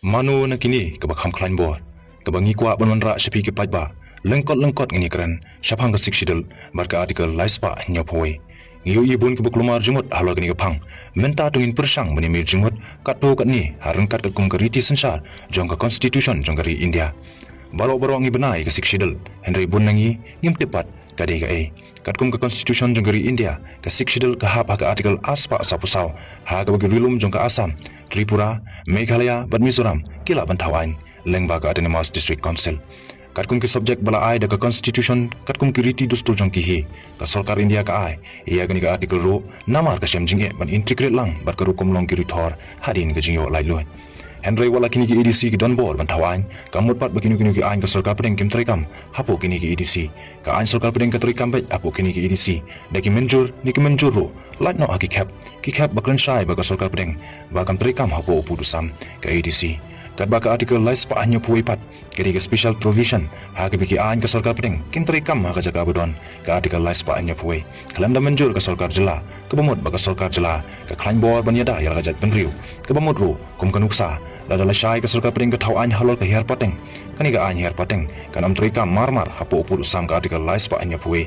Manu na kini kebakham klain bor. Kebangi kwa banwanra shapi ke ba. Lengkot ngini keren. Syapang kesik sidel. Barka artikel laispa nyopoi. Ngiu ibun ke beklumar jumut halo kini kepang. Menta tungin persang menimir jumut. Kat to kat ni. Harun kat kum keriti sensar. Jong ke constitution jong kari India. Balok ngi benai kesik sidel. Henry bun nangi. Ngim tepat. Kadai ka kat kum ke constitution jong kari India. Kesik sidel ke hap ke artikel aspa sapusau. Ha ke bagi rilum jong ke Assam. Tripura, Meghalaya, dan Mizoram, kila bantawan, lengbaga Autonomous District Council. Katkum ki subjek bala ai da ka constitution, katkum ki riti dustur jong ki hi, ka sarkar India ka ai, ia gani ka artikel ro, namar ka syamjinge ban integrate lang, bar ka rukum long ki rithor, hadin ka jingyo lai luan. Henry wala kini ki EDC ki don bol bantawan, kamut pat bakini kini ki ain ka sarkar pedeng kim trikam, hapo kini ki EDC, ka ain sarkar pedeng ka trikam bet, hapo kini ki EDC, da ki menjur, ni ki menjur ro, lat no ki cap bakran syai baka sarkar pedeng, bakam trikam hapo upudusam ka EDC. Kat baka artikel lais pa anyo puwi pat, kiri ke special provision, ha ke biki ain ka sarkar pedeng, kim trikam ha ka jaga budon, ka artikel lais pa anyo puwi, kalam da menjur ka sarkar jela, ke bamut baka sarkar jela, ka klain bor banyada yal ka jat penriu, ke bamut ro, kum kanuksa, ladala syai ka sarkar pedeng ka tau ain halol ka hiar pateng, kani ka ain hiar pateng, kanam trikam marmar hapo upudusam ka artikel lais pa anyo puwi.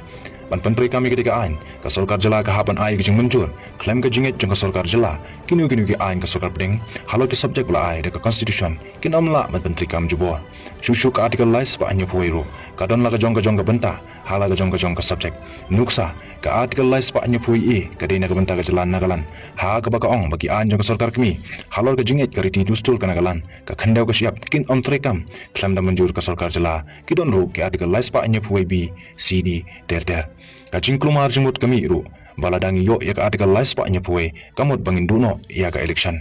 Ban pentri kami ketika ain ke sarkar jela ke hapan ai ke jing menjur klaim ke jinget jeng ke sarkar jela kini ke ain ke sarkar pedeng halo ke subjek bela ai de ke constitution kin amla ban pentri kam jubor shushu ke artikel lais pa anyo puiru kadon la ke jong ke benta hala ke jong ke subjek nuksa ke artikel lais pa anyo pui e ke dina ke benta ke jalan nagalan ha ke baka ong bagi ain jong ke sarkar kami halo ke jinget ke riti dustul ke nagalan ke khendau ke siap kin om trekam klaim da menjur ke sarkar jela kidon ru ke artikel lais pa anyo pui b cd ter Kacing kelumar jemut kami ru baladangi yo ya ka artikel lais pa nyepue kamut bangin duno ya ka election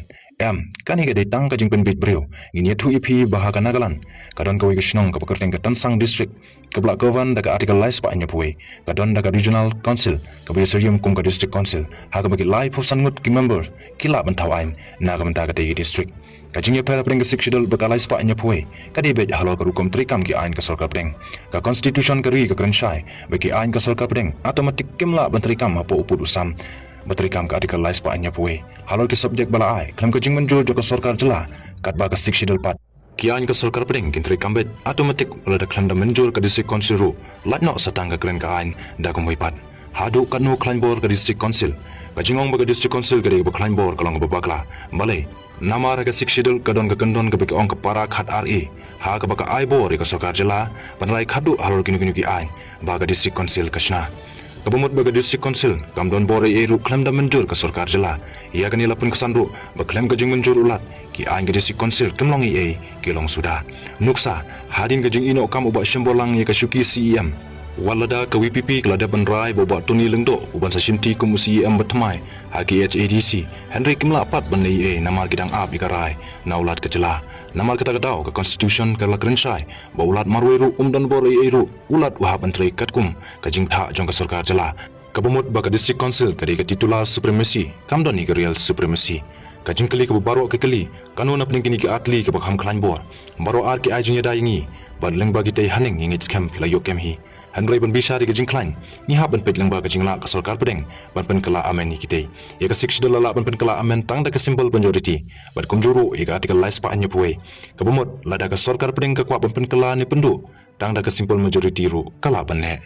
kani ga detang kajing penbit breu ngini thu ipi bahaga nagalan kadon kawi gisnong ka pekerteng ka tansang district ke blak kawan daga artikel lais pa nyepue kadon daga regional council ka biserium kum ka district council ha ka bagi live of sangut ki member kila bantawain naga banta ka district kajing ya pera preng sikshidal bakala ispa anya puai kadi bej halo ka rukum trikam ki ain ka sarkar preng ka constitution kari ka krenshai bagi ain ka sarkar preng automatic kimla bantrikam apo upud usam batrikam ka artikel lais pa anya puai halo ki subjek bala ai klam kajing menjul jo ka sarkar jela kat ba ka sikshidal pat ki ain ka sarkar preng kin trikam bet automatic wala da klam da menjul ka district council ru lat no satang ka kren ka ain da ko mai pat hadu kan no klan bor ka district council kajingong ba ka district council ka ba klan bor kalong ba bakla balai Namar ka sikshidul kadon ka kendon ka bika ong ka para khat RE ha ka baka ai bor ka sarkar jela panrai khadu halor kinu ki ain baga district council kashna kabamut baga district council kamdon bor e ru klam da menjur ka sarkar jela ia kani lapun kesandu baklam ka jing menjur ulat ki ain ka district council kemlong e kilong sudah nuksa hadin ka jing ino kam uba syembolang ye ka syuki CEM walada ke WPP kelada benrai boba tuni lengdo uban sasinti kum CEM betmai haki HADC Henry kimla pat benai namar kidang ab ikarai naulat kejela namar kita kedau ke constitution ke lakrensai ba ulat marweru dan bor ru ulat wahab antri katkum ke jingtha jong ke sarkar jela kabumut ba ke district council ke titular supremacy kamdoni ke real supremacy kajing kali ke baro ke kali kanun apning kini ke atli ke bakham klan bor baro ar ke ajing yada ingi badleng bagi tai haning ingit scam la yokem hi Henry ban bisa di kajing klain ni ha ban pedlang ba kajing la ka sarkar pedeng ban pen kala amen ni kitei ya ka six dollar ban pen kala amen tang da ka simple majority ban kumjuru ya ka artikel lais pa anya puai kabumut lada ka sarkar pedeng ka kwa ban pen kala ni pendu tang da ka simple majority ru kala ban ne